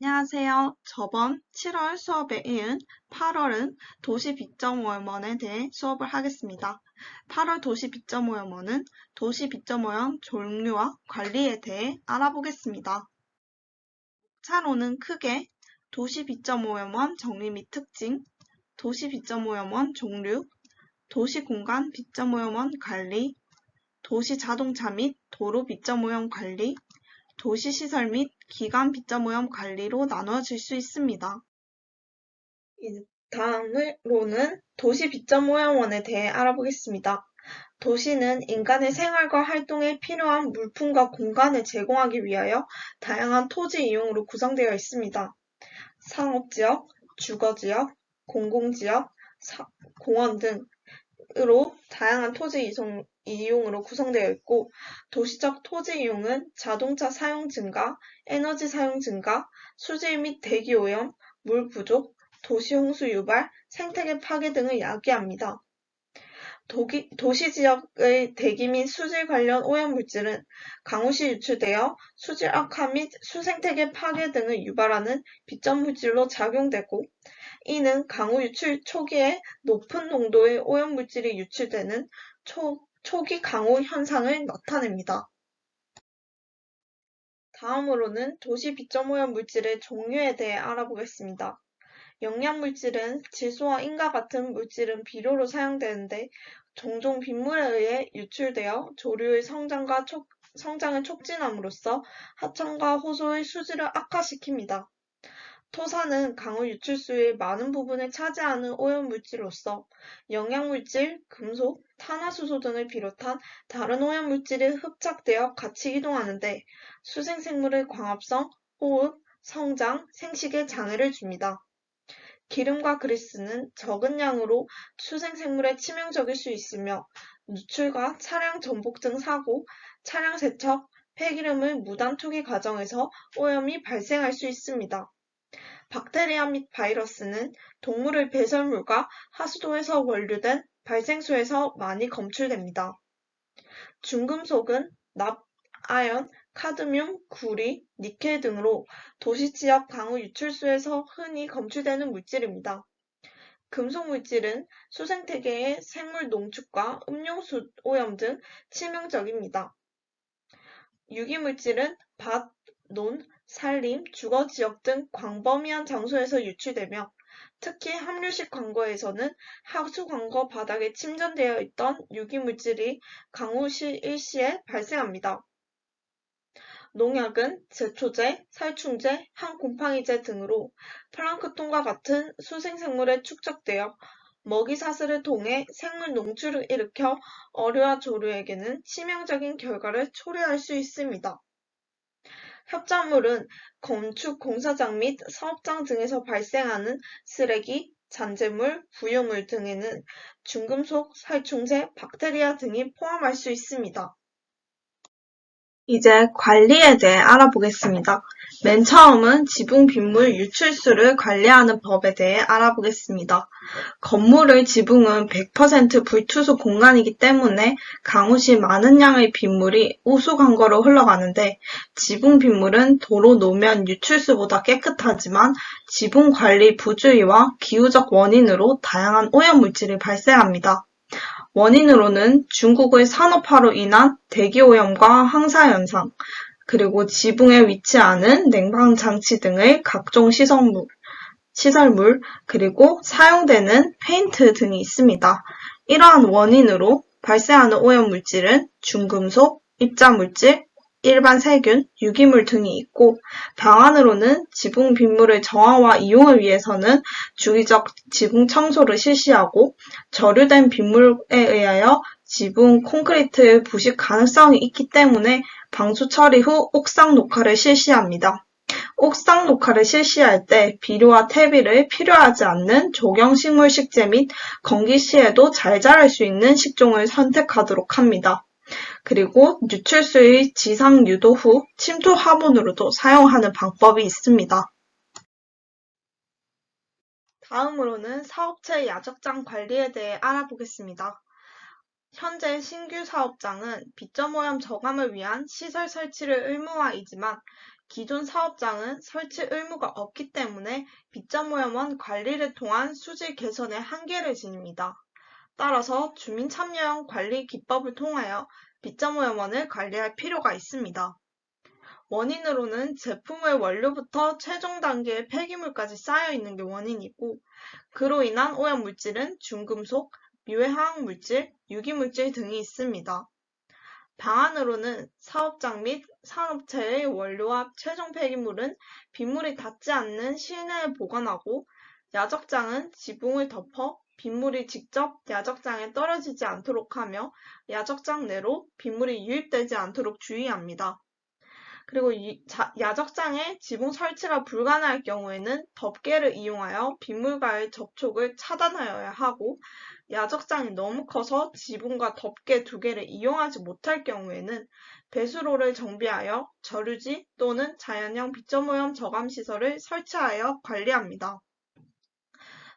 안녕하세요. 저번 7월 수업에 이은 8월은 도시 빗점오염원에 대해 수업을 하겠습니다. 8월 도시 빗점오염원은 도시 빗점오염 종류와 관리에 대해 알아보겠습니다. 차로는 크게 도시 빗점오염원 정리 및 특징, 도시 빗점오염원 종류, 도시 공간 빗점오염원 관리, 도시 자동차 및 도로 빗점오염 관리, 도시시설 및 기관 빗점오염 관리로 나눠질 수 있습니다. 다음으로는 도시 빗점오염원에 대해 알아보겠습니다. 도시는 인간의 생활과 활동에 필요한 물품과 공간을 제공하기 위하여 다양한 토지 이용으로 구성되어 있습니다. 상업지역, 주거지역, 공공지역, 공원 등으로 다양한 토지 이용으로 구성되어 있고, 도시적 토지 이용은 자동차 사용 증가, 에너지 사용 증가, 수질 및 대기 오염, 물 부족, 도시 홍수 유발, 생태계 파괴 등을 야기합니다. 도시 지역의 대기 및 수질 관련 오염 물질은 강우시 유출되어 수질 악화 및 수생태계 파괴 등을 유발하는 빗점 물질로 작용되고, 이는 강우 유출 초기에 높은 농도의 오염 물질이 유출되는 초기 강우 현상을 나타냅니다. 다음으로는 도시 빗점오염 물질의 종류에 대해 알아보겠습니다. 영양물질은 질소와 인과 같은 물질은 비료로 사용되는데, 종종 빗물에 의해 유출되어 조류의 성장을 촉진함으로써 하천과 호수의 수질을 악화시킵니다. 토사는 강우 유출수의 많은 부분을 차지하는 오염물질로서 영양물질, 금속, 탄화수소 등을 비롯한 다른 오염물질이 흡착되어 같이 이동하는데 수생생물의 광합성, 호흡, 성장, 생식에 장애를 줍니다. 기름과 그리스는 적은 양으로 수생생물에 치명적일 수 있으며 누출과 차량 전복 등 사고, 차량 세척, 폐기름의 무단 투기 과정에서 오염이 발생할 수 있습니다. 박테리아 및 바이러스는 동물의 배설물과 하수도에서 원류된 발생수에서 많이 검출됩니다. 중금속은 납, 아연, 카드뮴, 구리, 니켈 등으로 도시지역 강우 유출수에서 흔히 검출되는 물질입니다. 금속 물질은 수생태계의 생물 농축과 음용수 오염 등 치명적입니다. 유기물질은 밭, 논, 산림, 주거지역 등 광범위한 장소에서 유출되며 특히 함유식 광거에서는 하수 광거 바닥에 침전되어 있던 유기물질이 강우 일시에 발생합니다. 농약은 제초제, 살충제, 항곰팡이제 등으로 플랑크톤과 같은 수생생물에 축적되어 먹이 사슬을 통해 생물 농출을 일으켜 어류와 조류에게는 치명적인 결과를 초래할 수 있습니다. 흡자물은 건축 공사장 및 사업장 등에서 발생하는 쓰레기, 잔재물, 부유물 등에는 중금속, 살충제, 박테리아 등이 포함할 수 있습니다. 이제 관리에 대해 알아보겠습니다. 맨 처음은 지붕 빗물 유출수를 관리하는 법에 대해 알아보겠습니다. 건물의 지붕은 100% 불투수 공간이기 때문에 강우시 많은 양의 빗물이 우수광거로 흘러가는데, 지붕 빗물은 도로 노면 유출수보다 깨끗하지만 지붕 관리 부주의와 기후적 원인으로 다양한 오염물질이 발생합니다. 원인으로는 중국의 산업화로 인한 대기오염과 황사현상, 그리고 지붕에 위치하는 냉방장치 등의 각종 시설물, 그리고 사용되는 페인트 등이 있습니다. 이러한 원인으로 발생하는 오염물질은 중금속, 입자물질, 일반 세균, 유기물 등이 있고, 방안으로는 지붕 빗물의 정화와 이용을 위해서는 주기적 지붕 청소를 실시하고, 저류된 빗물에 의하여 지붕 콘크리트의 부식 가능성이 있기 때문에 방수 처리 후 옥상 녹화를 실시합니다. 옥상 녹화를 실시할 때 비료와 퇴비를 필요하지 않는 조경식물 식재 및 건기시에도 잘 자랄 수 있는 식종을 선택하도록 합니다. 그리고 유출수의 지상 유도 후 침투 화분으로도 사용하는 방법이 있습니다. 다음으로는 사업체 야적장 관리에 대해 알아보겠습니다. 현재 신규 사업장은 빗점오염 저감을 위한 시설 설치를 의무화이지만 기존 사업장은 설치 의무가 없기 때문에 빗자모염원 관리를 통한 수질 개선에 한계를 지닙니다. 따라서 주민 참여형 관리 기법을 통하여 빗자모염원을 관리할 필요가 있습니다. 원인으로는 제품의 원료부터 최종 단계의 폐기물까지 쌓여있는 게 원인이고, 그로 인한 오염물질은 중금속, 미외화학물질, 유기물질 등이 있습니다. 방안으로는 사업장 및 산업체의 원료와 최종 폐기물은 빗물이 닿지 않는 실내에 보관하고, 야적장은 지붕을 덮어 빗물이 직접 야적장에 떨어지지 않도록 하며 야적장 내로 빗물이 유입되지 않도록 주의합니다. 그리고 야적장에 지붕 설치가 불가능할 경우에는 덮개를 이용하여 빗물과의 접촉을 차단하여야 하고, 야적장이 너무 커서 지붕과 덮개 두 개를 이용하지 못할 경우에는 배수로를 정비하여 저류지 또는 자연형 빗자모염 저감 시설을 설치하여 관리합니다.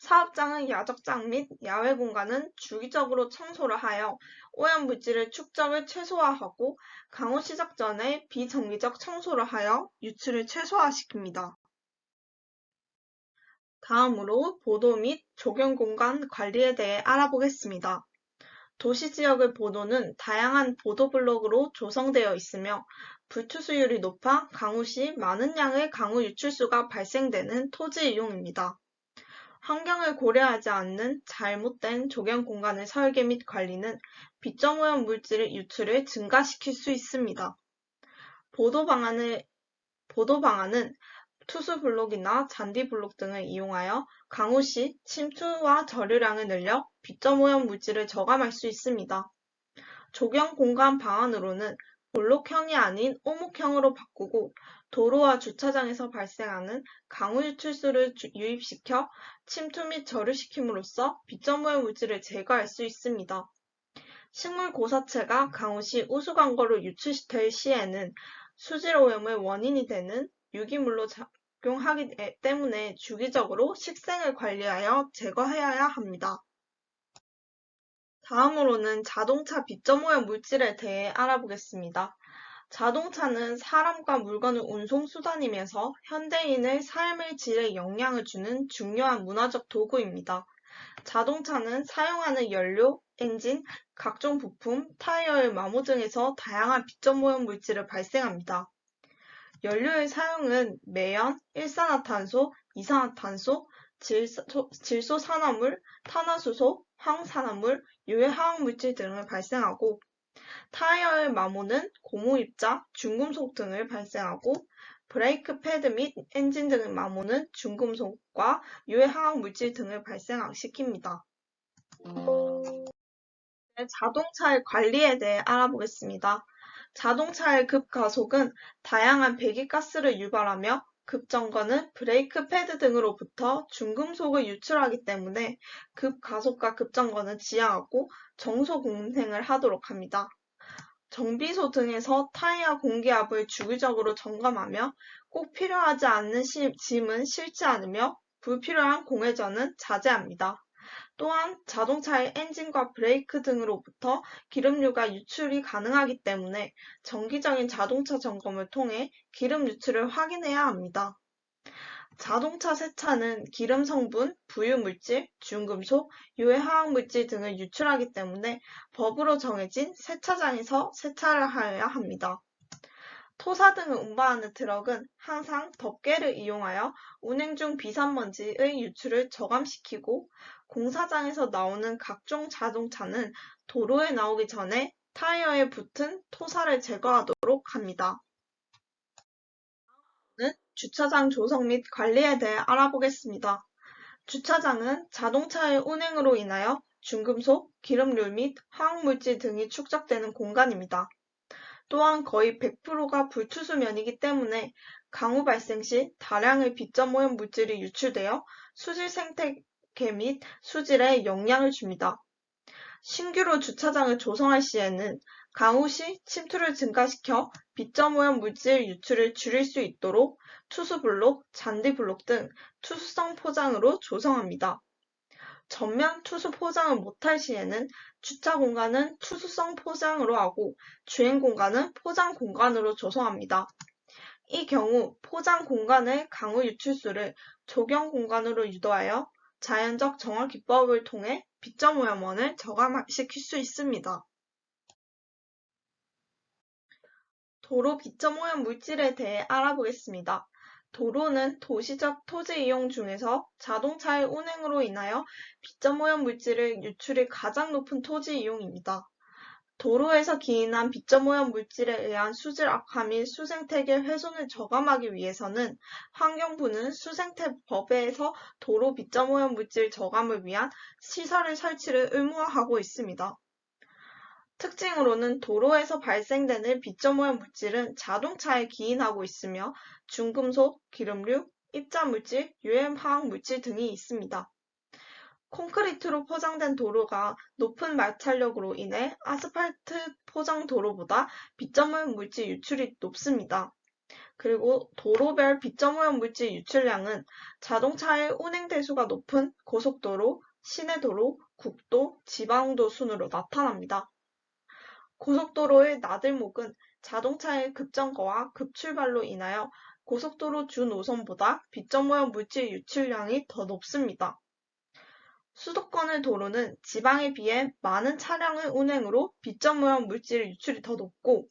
사업장의 야적장 및 야외 공간은 주기적으로 청소를 하여 오염물질의 축적을 최소화하고 강우 시작 전에 비정기적 청소를 하여 유출을 최소화시킵니다. 다음으로 보도 및 조경 공간 관리에 대해 알아보겠습니다. 도시지역의 보도는 다양한 보도 블록으로 조성되어 있으며 불투수율이 높아 강우 시 많은 양의 강우 유출수가 발생되는 토지 이용입니다. 환경을 고려하지 않는 잘못된 조경 공간의 설계 및 관리는 빗자모염 물질의 유출을 증가시킬 수 있습니다. 보도 방안은 투수 블록이나 잔디 블록 등을 이용하여 강우 시 침투와 저류량을 늘려 빗자모염 물질을 저감할 수 있습니다. 조경 공간 방안으로는 볼록형이 아닌 오목형으로 바꾸고 도로와 주차장에서 발생하는 강우 유출수를 유입시켜 침투 및 저류시킴으로써 빗자모염 물질을 제거할 수 있습니다. 식물 고사체가 강우 시 우수광거로 유출될 시에는 수질 오염의 원인이 되는 유기물로 작용하기 때문에 주기적으로 식생을 관리하여 제거해야 합니다. 다음으로는 자동차 빗자모염 물질에 대해 알아보겠습니다. 자동차는 사람과 물건의 운송수단이면서 현대인의 삶의 질에 영향을 주는 중요한 문화적 도구입니다. 자동차는 사용하는 연료, 엔진, 각종 부품, 타이어의 마모 등에서 다양한 빗자모염 물질을 발생합니다. 연료의 사용은 매연, 일산화탄소, 이산화탄소, 질소산화물, 탄화수소, 황산화물, 유해화학물질 등을 발생하고, 타이어의 마모는 고무입자, 중금속 등을 발생하고, 브레이크 패드 및 엔진 등의 마모는 중금속과 유해화학물질 등을 발생시킵니다. 자동차의 관리에 대해 알아보겠습니다. 자동차의 급가속은 다양한 배기가스를 유발하며 급정거는 브레이크 패드 등으로부터 중금속을 유출하기 때문에 급가속과 급정거는 지양하고 정소 공생을 하도록 합니다. 정비소 등에서 타이어 공기압을 주기적으로 점검하며 꼭 필요하지 않는 짐은 싣지 않으며 불필요한 공회전은 자제합니다. 또한 자동차의 엔진과 브레이크 등으로부터 기름류가 유출이 가능하기 때문에 정기적인 자동차 점검을 통해 기름 유출을 확인해야 합니다. 자동차 세차는 기름 성분, 부유물질, 중금속, 유해화학물질 등을 유출하기 때문에 법으로 정해진 세차장에서 세차를 하여야 합니다. 토사 등을 운반하는 트럭은 항상 덮개를 이용하여 운행 중 비산먼지의 유출을 저감시키고, 공사장에서 나오는 각종 자동차는 도로에 나오기 전에 타이어에 붙은 토사를 제거하도록 합니다. 주차장 조성 및 관리에 대해 알아보겠습니다. 주차장은 자동차의 운행으로 인하여 중금속, 기름류 및 화학물질 등이 축적되는 공간입니다. 또한 거의 100%가 불투수면이기 때문에 강우 발생 시 다량의 빗자모염 물질이 유출되어 수질 생태계 및 수질에 영향을 줍니다. 신규로 주차장을 조성할 시에는 강우 시 침투를 증가시켜 빗자모염 물질 유출을 줄일 수 있도록 투수블록, 잔디블록 등 투수성 포장으로 조성합니다. 전면 투수 포장을 못할 시에는 주차 공간은 투수성 포장으로 하고 주행 공간은 포장 공간으로 조성합니다. 이 경우 포장 공간의 강우 유출수를 조경 공간으로 유도하여 자연적 정화 기법을 통해 빗점 오염원을 저감시킬 수 있습니다. 도로 빗점 오염 물질에 대해 알아보겠습니다. 도로는 도시적 토지 이용 중에서 자동차의 운행으로 인하여 빗점 오염 물질의 유출이 가장 높은 토지 이용입니다. 도로에서 기인한 빗점 오염 물질에 의한 수질 악화 및 수생태계 훼손을 저감하기 위해서는 환경부는 수생태법에서 도로 빗점 오염 물질 저감을 위한 시설의 설치를 의무화하고 있습니다. 특징으로는 도로에서 발생되는 빗점 오염 물질은 자동차에 기인하고 있으며 중금속, 기름류, 입자물질, 유해 화학물질 등이 있습니다. 콘크리트로 포장된 도로가 높은 마찰력으로 인해 아스팔트 포장 도로보다 빗점 오염 물질 유출이 높습니다. 그리고 도로별 빗점 오염 물질 유출량은 자동차의 운행 대수가 높은 고속도로, 시내도로, 국도, 지방도 순으로 나타납니다. 고속도로의 나들목은 자동차의 급정거와 급출발로 인하여 고속도로 주 노선보다 빗점 오염 물질 유출량이 더 높습니다. 수도권의 도로는 지방에 비해 많은 차량의 운행으로 빗점 오염 물질 유출이 더 높고,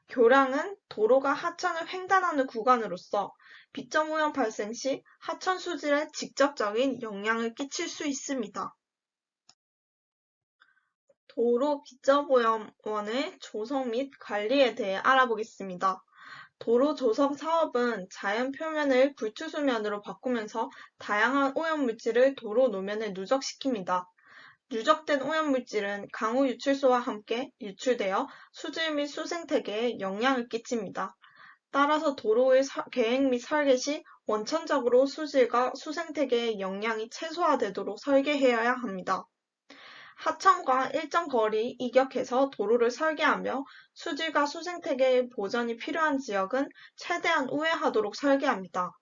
교량은 도로가 하천을 횡단하는 구간으로서 빗점 오염 발생 시 하천 수질에 직접적인 영향을 끼칠 수 있습니다. 도로 빗점 오염원의 조성 및 관리에 대해 알아보겠습니다. 도로 조성 사업은 자연 표면을 불투수면으로 바꾸면서 다양한 오염물질을 도로 노면에 누적시킵니다. 누적된 오염물질은 강우 유출소와 함께 유출되어 수질 및 수생태계에 영향을 끼칩니다. 따라서 도로의 계획 및 설계 시 원천적으로 수질과 수생태계의 영향이 최소화되도록 설계해야 합니다. 하천과 일정 거리 이격해서 도로를 설계하며 수질과 수생태계의 보전이 필요한 지역은 최대한 우회하도록 설계합니다.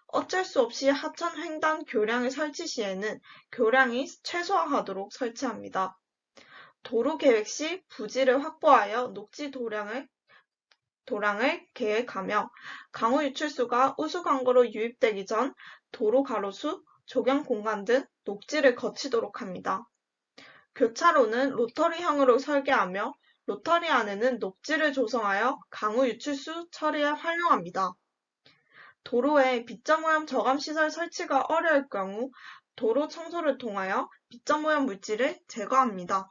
어쩔 수 없이 하천 횡단 교량을 설치 시에는 교량이 최소화하도록 설치합니다. 도로 계획 시 부지를 확보하여 녹지 도량을 계획하며 강우 유출수가 우수 광고로 유입되기 전 도로 가로수, 조경 공간 등 녹지를 거치도록 합니다. 교차로는 로터리형으로 설계하며 로터리 안에는 녹지를 조성하여 강우 유출수 처리에 활용합니다. 도로에 빗점 오염 저감 시설 설치가 어려울 경우 도로 청소를 통하여 빗점 오염 물질을 제거합니다.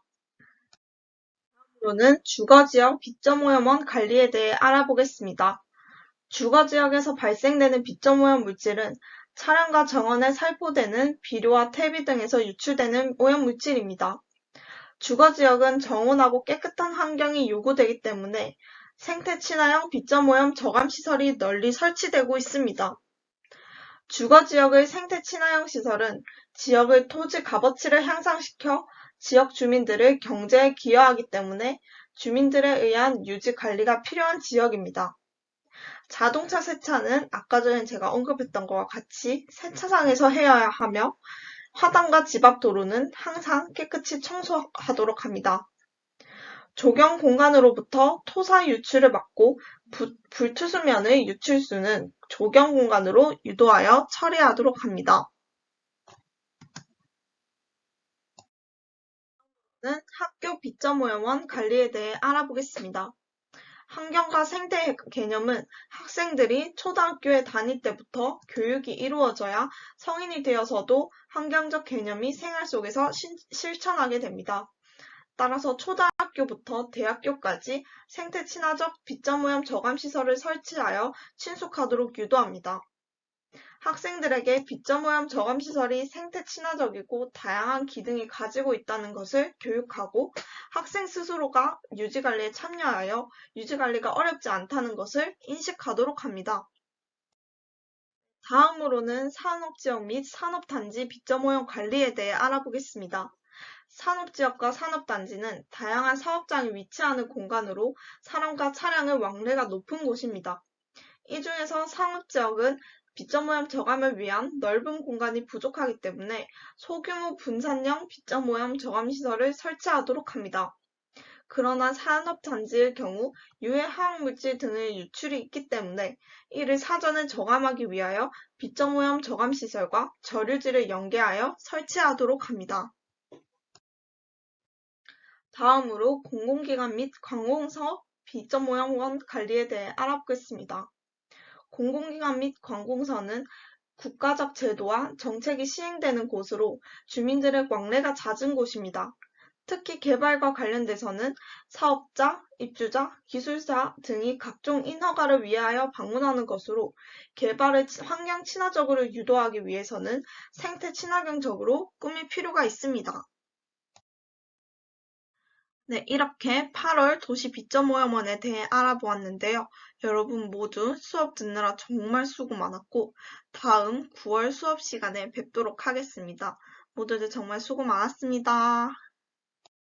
다음으로는 주거지역 빗점 오염원 관리에 대해 알아보겠습니다. 주거지역에서 발생되는 빗점 오염 물질은 차량과 정원에 살포되는 비료와 퇴비 등에서 유출되는 오염 물질입니다. 주거지역은 정원하고 깨끗한 환경이 요구되기 때문에 생태 친화형 빗점 오염 저감 시설이 널리 설치되고 있습니다. 주거지역의 생태 친화형 시설은 지역의 토지 값어치를 향상시켜 지역 주민들의 경제에 기여하기 때문에 주민들에 의한 유지 관리가 필요한 지역입니다. 자동차 세차는 아까 전에 제가 언급했던 것과 같이 세차장에서 해야 하며 화단과 집 앞 도로는 항상 깨끗이 청소하도록 합니다. 조경 공간으로부터 토사 유출을 막고 불투수면의 유출수는 조경 공간으로 유도하여 처리하도록 합니다. 학교 빗점 오염원 관리에 대해 알아보겠습니다. 환경과 생태 개념은 학생들이 초등학교에 다닐 때부터 교육이 이루어져야 성인이 되어서도 환경적 개념이 생활 속에서 실천하게 됩니다. 따라서 초등학교부터 대학교까지 생태 친화적 빗점 오염 저감 시설을 설치하여 친숙하도록 유도합니다. 학생들에게 빗점 오염 저감 시설이 생태 친화적이고 다양한 기능이 가지고 있다는 것을 교육하고 학생 스스로가 유지관리에 참여하여 유지관리가 어렵지 않다는 것을 인식하도록 합니다. 다음으로는 산업지역 및 산업단지 빗점 오염 관리에 대해 알아보겠습니다. 산업지역과 산업단지는 다양한 사업장이 위치하는 공간으로 사람과 차량의 왕래가 높은 곳입니다. 이 중에서 산업지역은 빗점 오염 저감을 위한 넓은 공간이 부족하기 때문에 소규모 분산형 빗점 오염 저감 시설을 설치하도록 합니다. 그러나 산업단지의 경우 유해 화학물질 등의 유출이 있기 때문에 이를 사전에 저감하기 위하여 빗점오염 저감시설과 저류지를 연계하여 설치하도록 합니다. 다음으로 공공기관 및 관공서 빗점오염원 관리에 대해 알아보겠습니다. 공공기관 및 관공서는 국가적 제도와 정책이 시행되는 곳으로 주민들의 왕래가 잦은 곳입니다. 특히 개발과 관련돼서는 사업자, 입주자, 기술사 등이 각종 인허가를 위하여 방문하는 것으로 개발을 환경 친화적으로 유도하기 위해서는 생태 친환경적으로 꾸밀 필요가 있습니다. 네, 이렇게 8월 도시 빗점오염원에 대해 알아보았는데요. 여러분 모두 수업 듣느라 정말 수고 많았고 다음 9월 수업 시간에 뵙도록 하겠습니다. 모두들 정말 수고 많았습니다.